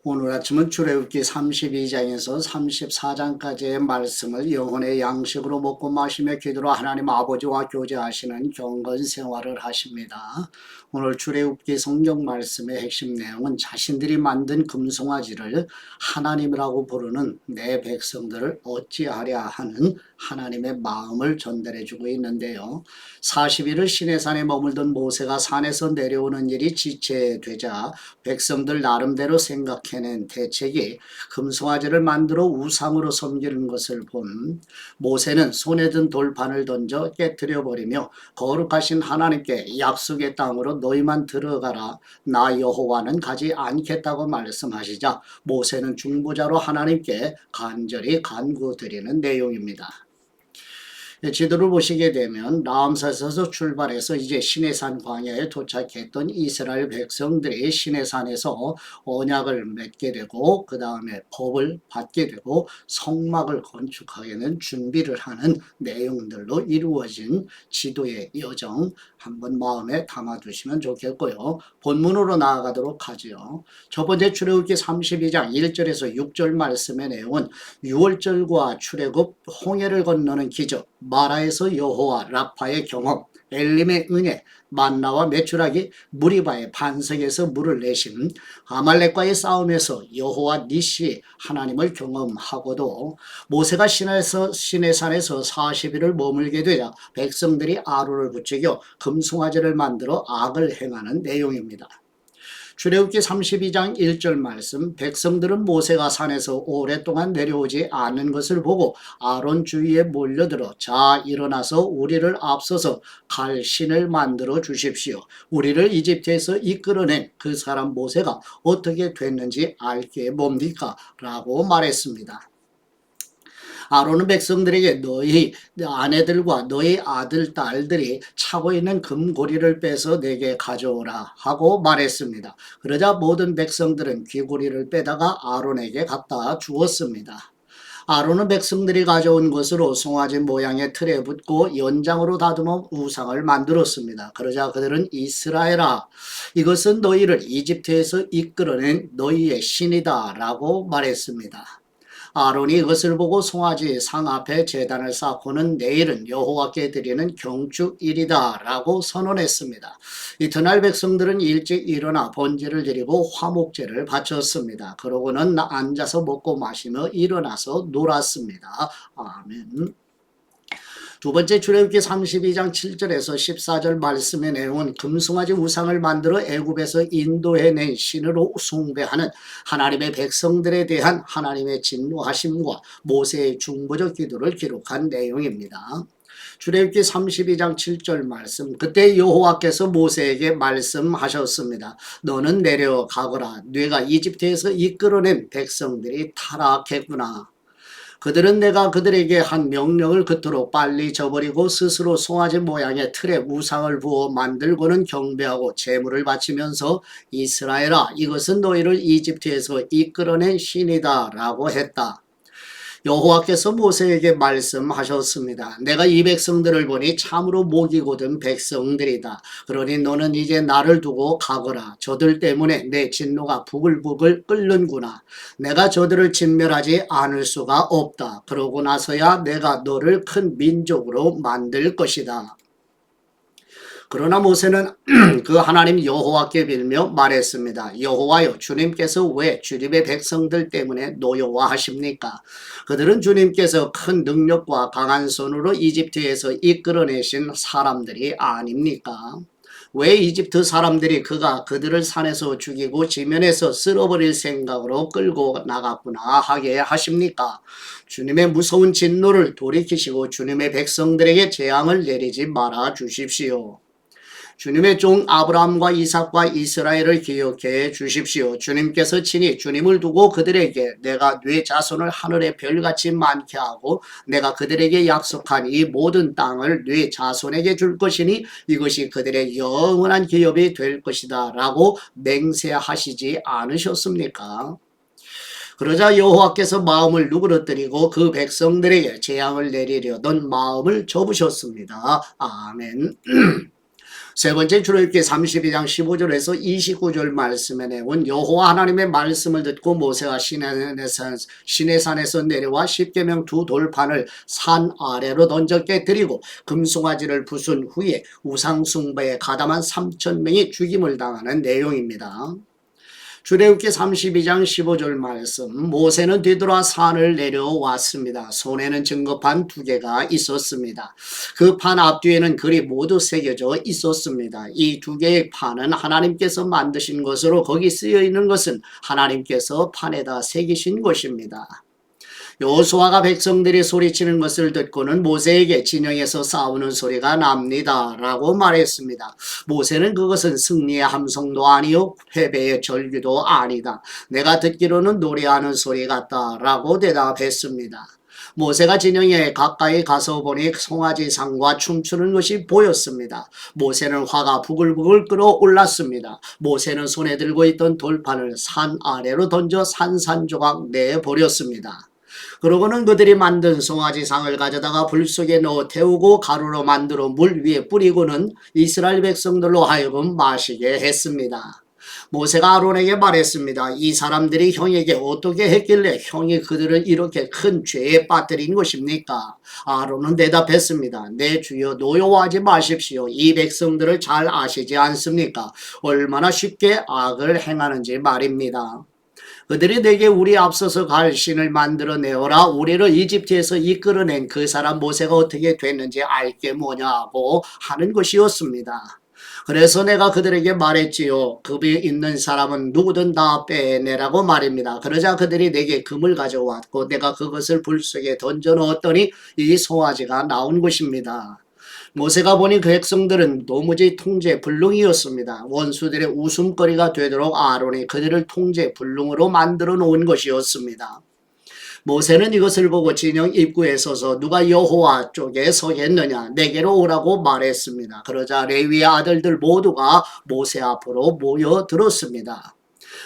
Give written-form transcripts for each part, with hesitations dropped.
오늘 아침은 출애굽기 32장에서 34장까지의 말씀을 영혼의 양식으로 먹고 마시며 기도로 하나님 아버지와 교제하시는 경건 생활을 하십니다. 오늘 출애굽기 성경 말씀의 핵심 내용은 자신들이 만든 금송아지를 하나님이라고 부르는 내 백성들을 어찌하랴 하는 하나님의 마음을 전달해주고 있는데요. 40일을 시내산에 머물던 모세가 산에서 내려오는 일이 지체되자 백성들 나름대로 생각해낸 대책이 금송아지를 만들어 우상으로 섬기는 것을 본 모세는 손에 든 돌판을 던져 깨뜨려 버리며 거룩하신 하나님께 약속의 땅으로 너희만 들어가라 나 여호와는 가지 않겠다고 말씀하시자 모세는 중보자로 하나님께 간절히 간구드리는 내용입니다. 지도를 보시게 되면 라암셋에서 출발해서 이제 시내산 광야에 도착했던 이스라엘 백성들이 시내산에서 언약을 맺게 되고 그 다음에 법을 받게 되고 성막을 건축하게 된 준비를 하는 내용들로 이루어진 지도의 여정 한번 마음에 담아두시면 좋겠고요. 본문으로 나아가도록 하죠. 첫 번째 출애굽기 32장 1절에서 6절 말씀의 내용은 6월절과 출애굽, 홍해를 건너는 기적, 마라에서 여호와, 라파의 경험, 엘림의 은혜, 만나와 메추라기, 무리바의 반석에서 물을 내심, 아말렉과의 싸움에서 여호와 니시 하나님을 경험하고도 모세가 시내산에서 40일을 머물게 되자 백성들이 아론을 부추겨 금송아지를 만들어 악을 행하는 내용입니다. 출애굽기 32장 1절 말씀 백성들은 모세가 산에서 오랫동안 내려오지 않는 것을 보고 아론 주위에 몰려들어 자 일어나서 우리를 앞서서 갈 신을 만들어 주십시오. 우리를 이집트에서 이끌어낸 그 사람 모세가 어떻게 됐는지 알게 뭡니까? 라고 말했습니다. 아론은 백성들에게 너희 아내들과 너희 아들, 딸들이 차고 있는 금고리를 빼서 내게 가져오라 하고 말했습니다. 그러자 모든 백성들은 귀고리를 빼다가 아론에게 갖다 주었습니다. 아론은 백성들이 가져온 것으로 송아지 모양의 틀에 붙고 연장으로 다듬어 우상을 만들었습니다. 그러자 그들은 이스라엘아 이것은 너희를 이집트에서 이끌어낸 너희의 신이다 라고 말했습니다. 아론이 이것을 보고 송아지 상 앞에 제단을 쌓고는 내일은 여호와께 드리는 경축일이다 라고 선언했습니다. 이튿날 백성들은 일찍 일어나 번제를 드리고 화목제를 바쳤습니다. 그러고는 앉아서 먹고 마시며 일어나서 놀았습니다. 아멘. 두 번째 출애굽기 32장 7절에서 14절 말씀의 내용은 금송아지 우상을 만들어 애굽에서 인도해낸 신으로 숭배하는 하나님의 백성들에 대한 하나님의 진노하심과 모세의 중보적 기도를 기록한 내용입니다. 출애굽기 32장 7절 말씀 그때 여호와께서 모세에게 말씀하셨습니다. 너는 내려가거라 네가 이집트에서 이끌어낸 백성들이 타락했구나. 그들은 내가 그들에게 한 명령을 그토록 빨리 저버리고 스스로 송아지 모양의 틀에 우상을 부어 만들고는 경배하고 제물을 바치면서 이스라엘아 이것은 너희를 이집트에서 이끌어낸 신이다 라고 했다. 여호와께서 모세에게 말씀하셨습니다. 내가 이 백성들을 보니 참으로 목이 곧은 백성들이다. 그러니 너는 이제 나를 두고 가거라. 저들 때문에 내 진노가 부글부글 끓는구나. 내가 저들을 진멸하지 않을 수가 없다. 그러고 나서야 내가 너를 큰 민족으로 만들 것이다. 그러나 모세는 그 하나님 여호와께 빌며 말했습니다. 여호와여 주님께서 왜 주님의 백성들 때문에 노여워하십니까? 그들은 주님께서 큰 능력과 강한 손으로 이집트에서 이끌어내신 사람들이 아닙니까? 왜 이집트 사람들이 그가 그들을 산에서 죽이고 지면에서 쓸어버릴 생각으로 끌고 나갔구나 하게 하십니까? 주님의 무서운 진노를 돌이키시고 주님의 백성들에게 재앙을 내리지 말아 주십시오. 주님의 종 아브라함과 이삭과 이스라엘을 기억해 주십시오. 주님께서 친히 주님을 두고 그들에게 내가 네 자손을 하늘의 별같이 많게 하고 내가 그들에게 약속한 이 모든 땅을 네 자손에게 줄 것이니 이것이 그들의 영원한 기업이 될 것이다 라고 맹세하시지 않으셨습니까? 그러자 여호와께서 마음을 누그러뜨리고 그 백성들에게 재앙을 내리려던 마음을 접으셨습니다. 아멘. 세 번째 출애굽기 32장 15절에서 29절 말씀에 내온 여호와 하나님의 말씀을 듣고 모세가 시내산에서 내려와 십계명 두 돌판을 산 아래로 던져 깨뜨리고 금송아지를 부순 후에 우상 숭배에 가담한 3천 명이 죽임을 당하는 내용입니다. 출애굽기 32장 15절 말씀, 모세는 뒤돌아 산을 내려왔습니다. 손에는 증거판 2개가 있었습니다. 그 판 앞뒤에는 글이 모두 새겨져 있었습니다. 이 2개의 판은 하나님께서 만드신 것으로 거기 쓰여 있는 것은 하나님께서 판에다 새기신 것입니다. 여호수아가 백성들이 소리치는 것을 듣고는 모세에게 진영에서 싸우는 소리가 납니다 라고 말했습니다. 모세는 그것은 승리의 함성도 아니요 패배의 절규도 아니다. 내가 듣기로는 노래하는 소리 같다 라고 대답했습니다. 모세가 진영에 가까이 가서 보니 송아지상과 춤추는 것이 보였습니다. 모세는 화가 부글부글 끓어올랐습니다. 모세는 손에 들고 있던 돌판을 산 아래로 던져 산산조각 내버렸습니다. 그러고는 그들이 만든 송아지상을 가져다가 불 속에 넣어 태우고 가루로 만들어 물 위에 뿌리고는 이스라엘 백성들로 하여금 마시게 했습니다. 모세가 아론에게 말했습니다. 이 사람들이 형에게 어떻게 했길래 형이 그들을 이렇게 큰 죄에 빠뜨린 것입니까? 아론은 대답했습니다. 내 주여 노여워하지 마십시오. 이 백성들을 잘 아시지 않습니까? 얼마나 쉽게 악을 행하는지 말입니다. 그들이 내게 우리 앞서서 갈 신을 만들어내어라 우리를 이집트에서 이끌어낸 그 사람 모세가 어떻게 됐는지 알게 뭐냐고 하는 것이었습니다. 그래서 내가 그들에게 말했지요. 금이 있는 사람은 누구든 다 빼내라고 말입니다. 그러자 그들이 내게 금을 가져왔고 내가 그것을 불 속에 던져 넣었더니 이 송아지가 나온 것입니다. 모세가 보니 그 백성들은 도무지 통제 불능이었습니다. 원수들의 웃음거리가 되도록 아론이 그들을 통제 불능으로 만들어 놓은 것이었습니다. 모세는 이것을 보고 진영 입구에 서서 누가 여호와 쪽에 서겠느냐 내게로 오라고 말했습니다. 그러자 레위의 아들들 모두가 모세 앞으로 모여들었습니다.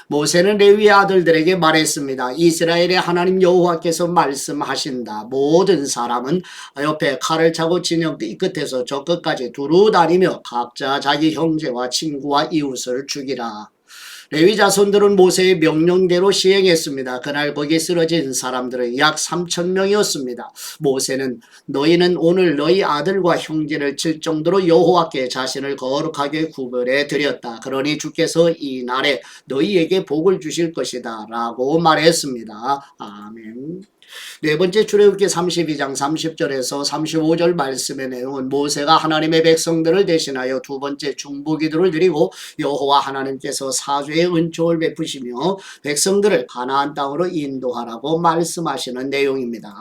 모세는 레위의 아들들에게 말했습니다. 이스라엘의 하나님 여호와께서 말씀하신다. 모든 사람은 옆에 칼을 차고 진영 이 끝에서 저 끝까지 두루 다니며 각자 자기 형제와 친구와 이웃을 죽이라. 레위 자손들은 모세의 명령대로 시행했습니다. 그날 거기 쓰러진 사람들은 약 3천 명이었습니다. 모세는 너희는 오늘 너희 아들과 형제를 칠 정도로 여호와께 자신을 거룩하게 구별해 드렸다. 그러니 주께서 이 날에 너희에게 복을 주실 것이다 라고 말했습니다. 아멘. 네 번째 출애굽기 32장 30절에서 35절 말씀의 내용은 모세가 하나님의 백성들을 대신하여 두 번째 중보기도를 드리고 여호와 하나님께서 사주의 은총을 베푸시며 백성들을 가나안 땅으로 인도하라고 말씀하시는 내용입니다.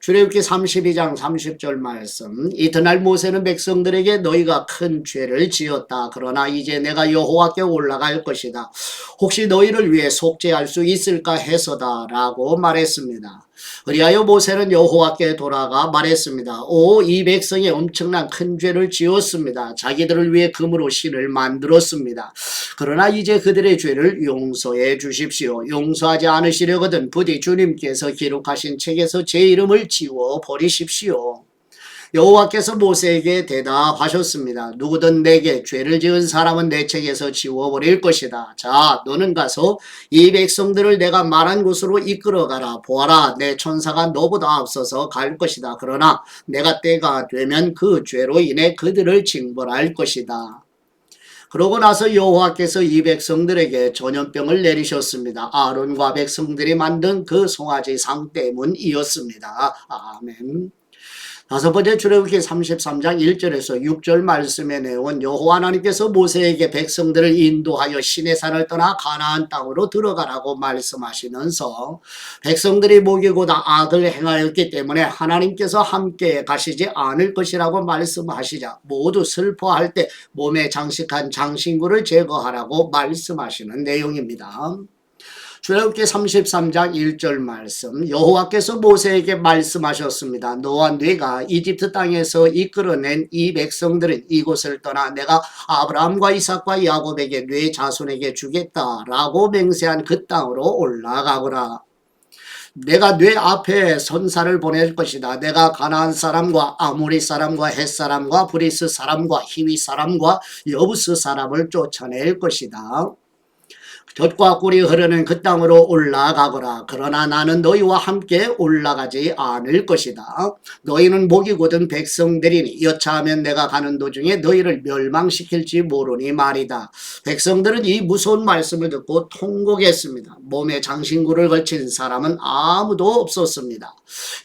출애굽기 32장 30절 말씀, 이튿날 모세는 백성들에게 너희가 큰 죄를 지었다. 그러나 이제 내가 여호와께 올라갈 것이다. 혹시 너희를 위해 속죄할 수 있을까 해서다 라고 말했습니다. 그리하여 모세는 여호와께 돌아가 말했습니다. 이 백성이 엄청난 큰 죄를 지었습니다. 자기들을 위해 금으로 신을 만들었습니다. 그러나 이제 그들의 죄를 용서해 주십시오. 용서하지 않으시려거든 부디 주님께서 기록하신 책에서 제 이름을 지워 버리십시오. 여호와께서 모세에게 대답하셨습니다. 누구든 내게 죄를 지은 사람은 내 책에서 지워버릴 것이다. 자, 너는 가서 이 백성들을 내가 말한 곳으로 이끌어가라. 보아라, 내 천사가 너보다 앞서서 갈 것이다. 그러나 내가 때가 되면 그 죄로 인해 그들을 징벌할 것이다. 그러고 나서 여호와께서 이 백성들에게 전염병을 내리셨습니다. 아론과 백성들이 만든 그 송아지 상 때문이었습니다. 아멘. 다섯 번째 출애굽기 33장 1절에서 6절 말씀의 내용은 여호와 하나님께서 모세에게 백성들을 인도하여 시내산을 떠나 가나안 땅으로 들어가라고 말씀하시면서 백성들이 목이고다 악을 행하였기 때문에 하나님께서 함께 가시지 않을 것이라고 말씀하시자 모두 슬퍼할 때 몸에 장식한 장신구를 제거하라고 말씀하시는 내용입니다. 출애굽기 33장 1절 말씀, 여호와께서 모세에게 말씀하셨습니다. 너와 네가 이집트 땅에서 이끌어낸 이 백성들은 이곳을 떠나 내가 아브라함과 이삭과 야곱에게 네 자손에게 주겠다라고 맹세한 그 땅으로 올라가거라. 내가 뇌 앞에 선사를 보낼 것이다. 내가 가나안 사람과 아모리 사람과 헷 사람과 브리스 사람과 히위 사람과 여부스 사람을 쫓아낼 것이다. 젖과 꿀이 흐르는 그 땅으로 올라가거라. 그러나 나는 너희와 함께 올라가지 않을 것이다. 너희는 목이 곧은 백성들이니 여차하면 내가 가는 도중에 너희를 멸망시킬지 모르니 말이다. 백성들은 이 무서운 말씀을 듣고 통곡했습니다. 몸에 장신구를 걸친 사람은 아무도 없었습니다.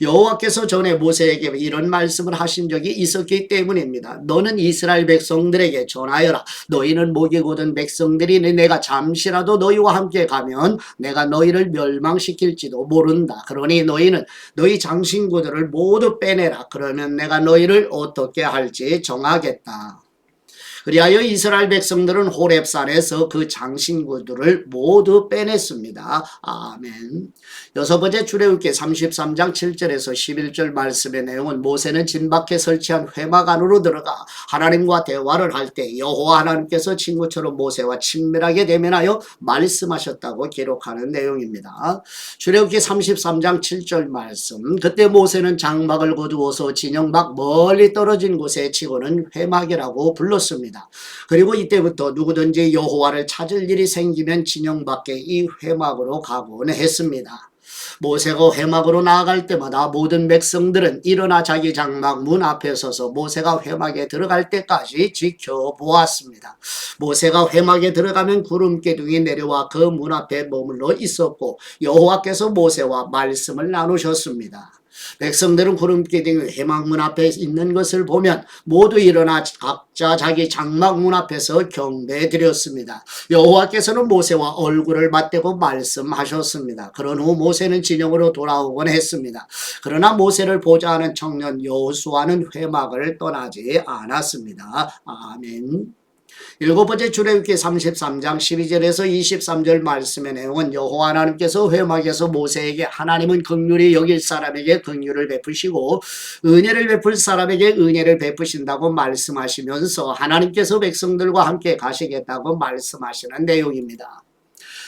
여호와께서 전에 모세에게 이런 말씀을 하신 적이 있었기 때문입니다. 너는 이스라엘 백성들에게 전하여라. 너희는 목이 곧은 백성들이니 내가 잠시라도 너희와 함께 가면 내가 너희를 멸망시킬지도 모른다. 그러니 너희는 너희 장신구들을 모두 빼내라. 그러면 내가 너희를 어떻게 할지 정하겠다. 그리하여 이스라엘 백성들은 호렙산에서 그 장신구들을 모두 빼냈습니다. 아멘. 여섯 번째 출애굽기 33장 7절에서 11절 말씀의 내용은 모세는 진 밖에 설치한 회막 안으로 들어가 하나님과 대화를 할 때 여호와 하나님께서 친구처럼 모세와 친밀하게 대면하여 말씀하셨다고 기록하는 내용입니다. 출애굽기 33장 7절 말씀, 그때 모세는 장막을 거두어서 진영 밖 멀리 떨어진 곳에 치고는 회막이라고 불렀습니다. 그리고 이때부터 누구든지 여호와를 찾을 일이 생기면 진영 밖에 이 회막으로 가곤 했습니다. 모세가 회막으로 나아갈 때마다 모든 백성들은 일어나 자기 장막 문 앞에 서서 모세가 회막에 들어갈 때까지 지켜보았습니다. 모세가 회막에 들어가면 구름 기둥이 내려와 그 문 앞에 머물러 있었고 여호와께서 모세와 말씀을 나누셨습니다. 백성들은 구름기둥이 회막문 앞에 있는 것을 보면 모두 일어나 각자 자기 장막문 앞에서 경배드렸습니다. 여호와께서는 모세와 얼굴을 맞대고 말씀하셨습니다. 그런 후 모세는 진영으로 돌아오곤 했습니다. 그러나 모세를 보자 하는 청년 여호수아는 회막을 떠나지 않았습니다. 아멘. 일곱 번째 출애굽기 33장 12절에서 23절 말씀의 내용은 여호와 하나님께서 회막에서 모세에게 하나님은 긍휼히 여길 사람에게 긍휼을 베푸시고 은혜를 베풀 사람에게 은혜를 베푸신다고 말씀하시면서 하나님께서 백성들과 함께 가시겠다고 말씀하시는 내용입니다.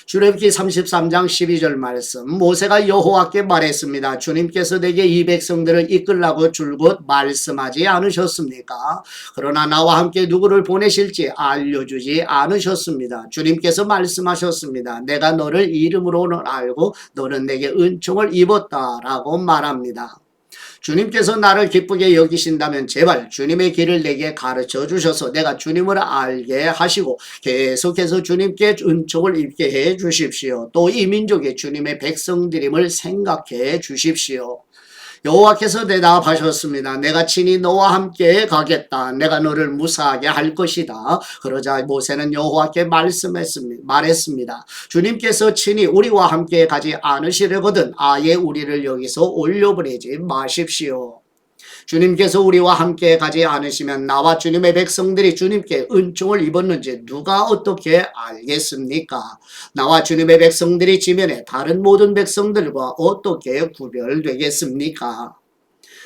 출애굽기 33장 12절 말씀, 모세가 여호와께 말했습니다. 주님께서 내게 이 백성들을 이끌라고 줄곧 말씀하지 않으셨습니까? 그러나 나와 함께 누구를 보내실지 알려주지 않으셨습니다. 주님께서 말씀하셨습니다. 내가 너를 이름으로는 알고 너는 내게 은총을 입었다라고 말합니다. 주님께서 나를 기쁘게 여기신다면 제발 주님의 길을 내게 가르쳐 주셔서 내가 주님을 알게 하시고 계속해서 주님께 은총을 입게 해 주십시오. 또 이 민족의 주님의 백성들임을 생각해 주십시오. 여호와께서 대답하셨습니다. 내가 친히 너와 함께 가겠다. 내가 너를 무사하게 할 것이다. 그러자 모세는 여호와께 말했습니다. 주님께서 친히 우리와 함께 가지 않으시려거든 아예 우리를 여기서 올려보내지 마십시오. 주님께서 우리와 함께 가지 않으시면 나와 주님의 백성들이 주님께 은총을 입었는지 누가 어떻게 알겠습니까? 나와 주님의 백성들이 지면에 다른 모든 백성들과 어떻게 구별되겠습니까?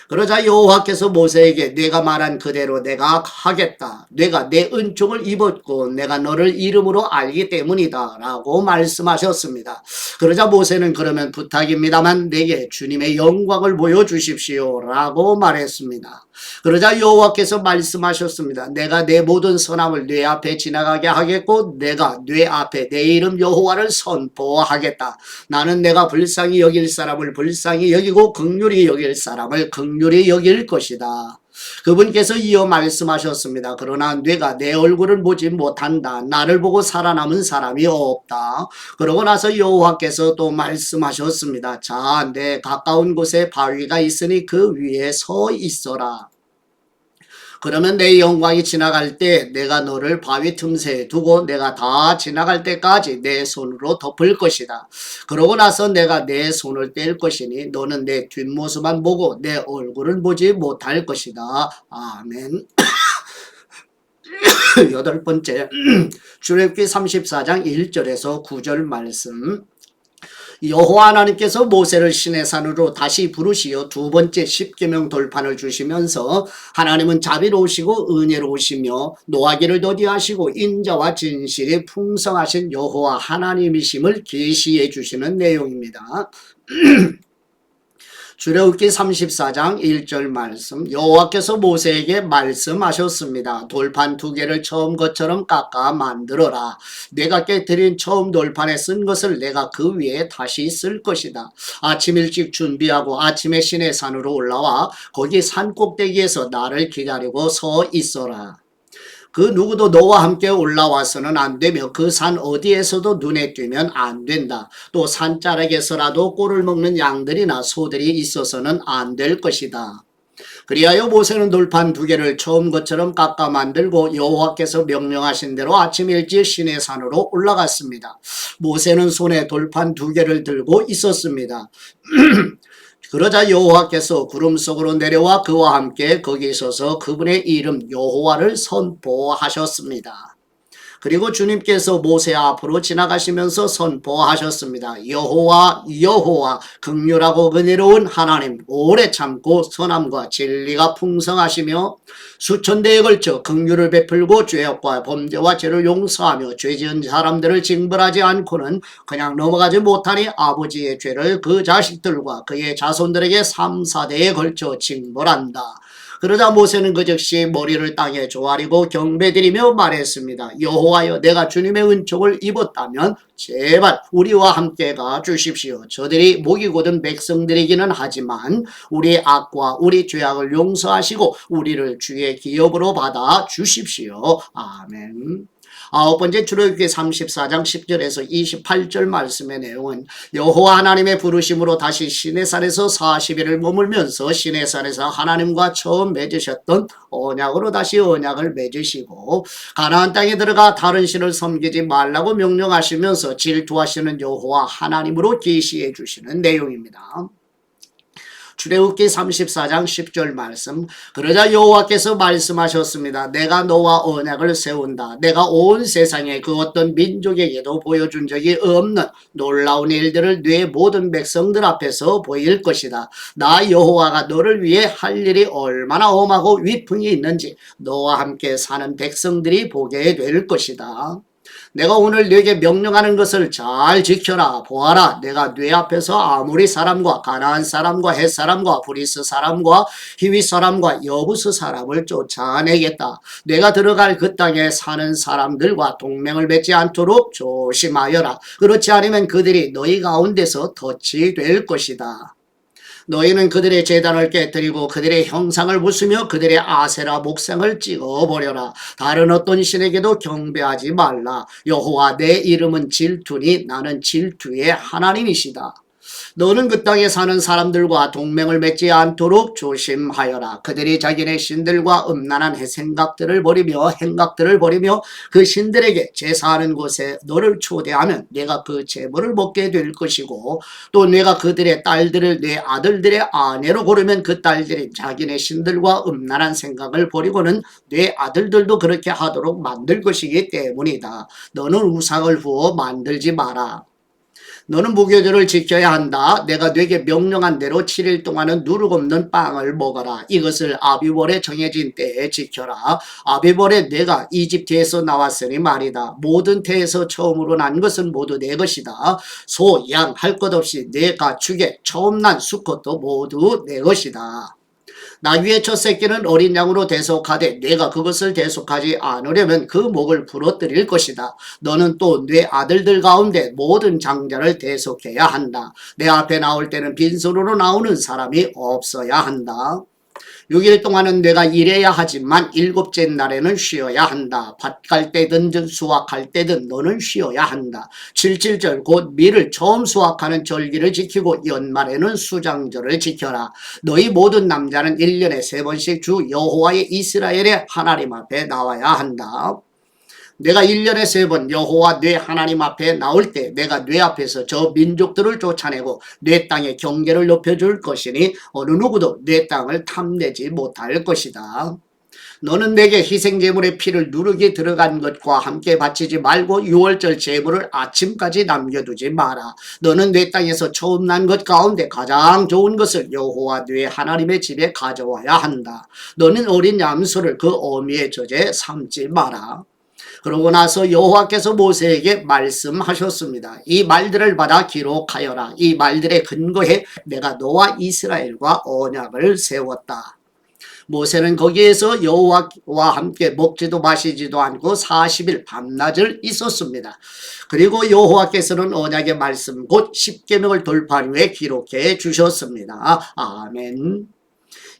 그러자 여호와께서 모세에게 내가 말한 그대로 내가 하겠다. 내가 내 은총을 입었고 내가 너를 이름으로 알기 때문이다 라고 말씀하셨습니다. 그러자 모세는 그러면 부탁입니다만 내게 주님의 영광을 보여주십시오 라고 말했습니다. 그러자 여호와께서 말씀하셨습니다. 내가 내 모든 선함을 뇌 앞에 지나가게 하겠고 내가 뇌 앞에 내 이름 여호와를 선포하겠다. 나는 내가 불쌍히 여길 사람을 불쌍히 여기고 긍휼히 여길 사람을 긍휼히 여길 것이다. 그분께서 이어 말씀하셨습니다. 그러나 내가 내 얼굴을 보지 못한다. 나를 보고 살아남은 사람이 없다. 그러고 나서 여호와께서 또 말씀하셨습니다. 자, 내 가까운 곳에 바위가 있으니 그 위에 서 있어라. 그러면 내 영광이 지나갈 때 내가 너를 바위 틈새에 두고 내가 다 지나갈 때까지 내 손으로 덮을 것이다. 그러고 나서 내가 내 손을 뗄 것이니 너는 내 뒷모습만 보고 내 얼굴을 보지 못할 것이다. 아멘. 여덟 번째 출애굽기 34장 1절에서 9절 말씀, 여호와 하나님께서 모세를 시내산으로 다시 부르시어 두 번째 십계명 돌판을 주시면서 하나님은 자비로우시고 은혜로우시며 노하기를 더디하시고 인자와 진실이 풍성하신 여호와 하나님이심을 계시해 주시는 내용입니다. 출애굽기 34장 1절 말씀, 여호와께서 모세에게 말씀하셨습니다. 돌판 두 개를 처음 것처럼 깎아 만들어라. 내가 깨뜨린 처음 돌판에 쓴 것을 내가 그 위에 다시 쓸 것이다. 아침 일찍 준비하고 아침에 시내산으로 올라와 거기 산 꼭대기에서 나를 기다리고 서 있어라. 그 누구도 너와 함께 올라와서는 안 되며 그 산 어디에서도 눈에 띄면 안 된다. 또 산자락에서라도 꼴을 먹는 양들이나 소들이 있어서는 안 될 것이다. 그리하여 모세는 돌판 두 개를 처음 것처럼 깎아 만들고 여호와께서 명령하신 대로 아침 일찍 시내산으로 올라갔습니다. 모세는 손에 돌판 두 개를 들고 있었습니다. 그러자 여호와께서 구름 속으로 내려와 그와 함께 거기 서서 그분의 이름 여호와를 선포하셨습니다. 그리고 주님께서 모세 앞으로 지나가시면서 선포하셨습니다. 여호와 여호와 긍휼하고 은혜로운 하나님, 오래 참고 선함과 진리가 풍성하시며 수천대에 걸쳐 긍휼을 베풀고 죄악과 범죄와 죄를 용서하며 죄지은 사람들을 징벌하지 않고는 그냥 넘어가지 못하니 아버지의 죄를 그 자식들과 그의 자손들에게 3, 4대에 걸쳐 징벌한다. 그러자 모세는 그 즉시 머리를 땅에 조아리고 경배드리며 말했습니다. 여호와여, 내가 주님의 은총을 입었다면 제발 우리와 함께 가 주십시오. 저들이 목이 곧은 백성들이기는 하지만 우리의 악과 우리 죄악을 용서하시고 우리를 주의 기업으로 받아 주십시오. 아멘. 아홉 번째 출애굽기 34장 10절에서 28절 말씀의 내용은 여호와 하나님의 부르심으로 다시 시내산에서 40일을 머물면서 시내산에서 하나님과 처음 맺으셨던 언약으로 다시 언약을 맺으시고 가나안 땅에 들어가 다른 신을 섬기지 말라고 명령하시면서 질투하시는 여호와 하나님으로 계시해 주시는 내용입니다. 출애굽기 34장 10절 말씀, 그러자 여호와께서 말씀하셨습니다. 내가 너와 언약을 세운다. 내가 온 세상에 그 어떤 민족에게도 보여준 적이 없는 놀라운 일들을 네 모든 백성들 앞에서 보일 것이다. 나 여호와가 너를 위해 할 일이 얼마나 엄하고 위풍이 있는지 너와 함께 사는 백성들이 보게 될 것이다. 내가 오늘 네게 명령하는 것을 잘 지켜라. 보아라, 내가 네 앞에서 아모리 사람과 가나안 사람과 헷 사람과 브리스 사람과 히위 사람과 여부스 사람을 쫓아내겠다. 내가 들어갈 그 땅에 사는 사람들과 동맹을 맺지 않도록 조심하여라. 그렇지 않으면 그들이 너희 가운데서 덫이 될 것이다. 너희는 그들의 제단을 깨뜨리고 그들의 형상을 부수며 그들의 아세라 목상을 찍어버려라. 다른 어떤 신에게도 경배하지 말라. 여호와 내 이름은 질투니 나는 질투의 하나님이시다. 너는 그 땅에 사는 사람들과 동맹을 맺지 않도록 조심하여라. 그들이 자기네 신들과 음란한 생각들을 버리며 행각들을 버리며 그 신들에게 제사하는 곳에 너를 초대하면 내가 그 제물을 먹게 될 것이고 또 내가 그들의 딸들을 내 아들들의 아내로 고르면 그 딸들이 자기네 신들과 음란한 생각을 버리고는 내 아들들도 그렇게 하도록 만들 것이기 때문이다. 너는 우상을 부어 만들지 마라. 너는 무교절을 지켜야 한다. 내가 네게 명령한 대로 7일 동안은 누룩 없는 빵을 먹어라. 이것을 아비월에 정해진 때에 지켜라. 아비월에 내가 이집트에서 나왔으니 말이다. 모든 태에서 처음으로 난 것은 모두 내 것이다. 소, 양 할 것 없이 내 가축에 처음 난 수컷도 모두 내 것이다. 나귀의 첫 새끼는 어린 양으로 대속하되 내가 그것을 대속하지 않으려면 그 목을 부러뜨릴 것이다. 너는 또 네 아들들 가운데 모든 장자를 대속해야 한다. 내 앞에 나올 때는 빈손으로 나오는 사람이 없어야 한다. 6일 동안은 내가 일해야 하지만 일곱째 날에는 쉬어야 한다. 밭 갈 때든 수확할 때든 너는 쉬어야 한다. 77절 곧 밀을 처음 수확하는 절기를 지키고 연말에는 수장절을 지켜라. 너희 모든 남자는 1년에 3번씩 주 여호와의 이스라엘의 하나님 앞에 나와야 한다. 내가 1년에 3번 여호와 네 하나님 앞에 나올 때 내가 네 앞에서 저 민족들을 쫓아내고 네 땅의 경계를 높여줄 것이니 어느 누구도 네 땅을 탐내지 못할 것이다. 너는 내게 희생제물의 피를 누르게 들어간 것과 함께 바치지 말고 유월절 제물을 아침까지 남겨두지 마라. 너는 내 땅에서 처음 난 것 가운데 가장 좋은 것을 여호와 네 하나님의 집에 가져와야 한다. 너는 어린 양소를 그 어미의 젖에 삶지 마라. 그러고 나서 여호와께서 모세에게 말씀하셨습니다. 이 말들을 받아 기록하여라. 이 말들의 근거에 내가 너와 이스라엘과 언약을 세웠다. 모세는 거기에서 여호와와 함께 먹지도 마시지도 않고 40일 밤낮을 있었습니다. 그리고 여호와께서는 언약의 말씀 곧 십계명을 돌판 후에 기록해 주셨습니다. 아멘.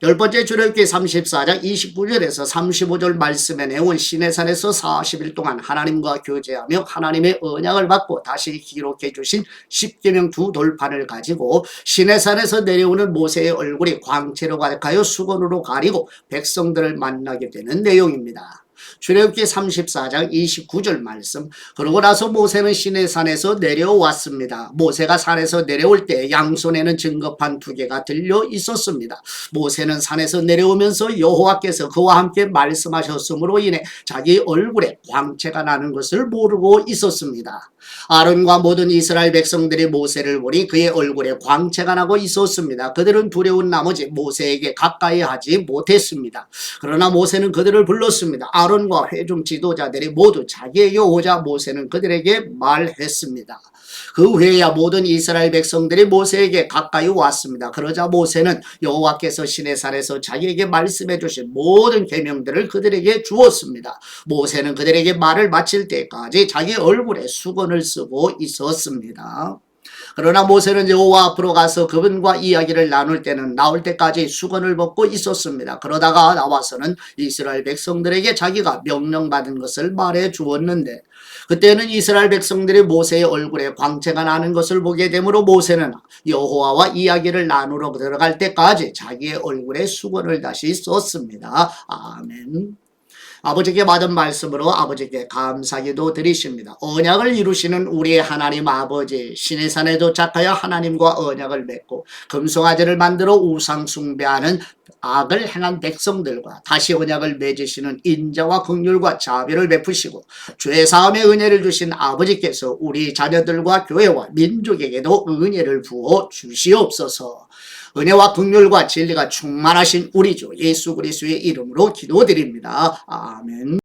열 번째 출애굽기 34장 29절에서 35절 말씀의 내용은 시내산에서 40일 동안 하나님과 교제하며 하나님의 언약을 받고 다시 기록해 주신 십계명 두 돌판을 가지고 시내산에서 내려오는 모세의 얼굴이 광채로 가득하여 수건으로 가리고 백성들을 만나게 되는 내용입니다. 출애굽기 34장 29절 말씀. 그러고 나서 모세는 시내산에서 내려왔습니다. 모세가 산에서 내려올 때 양손에는 증거판 2개가 들려 있었습니다. 모세는 산에서 내려오면서 여호와께서 그와 함께 말씀하셨으므로 인해 자기 얼굴에 광채가 나는 것을 모르고 있었습니다. 아론과 모든 이스라엘 백성들이 모세를 보니 그의 얼굴에 광채가 나고 있었습니다. 그들은 두려운 나머지 모세에게 가까이 하지 못했습니다. 그러나 모세는 그들을 불렀습니다. 아론과 회중 지도자들이 모두 자기에게 오자 모세는 그들에게 말했습니다. 그 후에야 모든 이스라엘 백성들이 모세에게 가까이 왔습니다. 그러자 모세는 여호와께서 시내산에서 자기에게 말씀해 주신 모든 계명들을 그들에게 주었습니다. 모세는 그들에게 말을 마칠 때까지 자기 얼굴에 수건을 쓰고 있었습니다. 그러나 모세는 여호와 앞으로 가서 그분과 이야기를 나올 때까지 수건을 벗고 있었습니다. 그러다가 나와서는 이스라엘 백성들에게 자기가 명령받은 것을 말해 주었는데 그때는 이스라엘 백성들이 모세의 얼굴에 광채가 나는 것을 보게 되므로 모세는 여호와와 이야기를 나누러 들어갈 때까지 자기의 얼굴에 수건을 다시 썼습니다. 아멘. 아버지께 받은 말씀으로 아버지께 감사기도 드리십니다. 언약을 이루시는 우리의 하나님 아버지, 시내산에 도착하여 하나님과 언약을 맺고 금송아지를 만들어 우상 숭배하는 악을 행한 백성들과 다시 언약을 맺으시는 인자와 긍휼과 자비를 베푸시고 죄 사함의 은혜를 주신 아버지께서 우리 자녀들과 교회와 민족에게도 은혜를 부어 주시옵소서. 은혜와 긍휼과 진리가 충만하신 우리 주 예수 그리스도의 이름으로 기도드립니다. 아멘.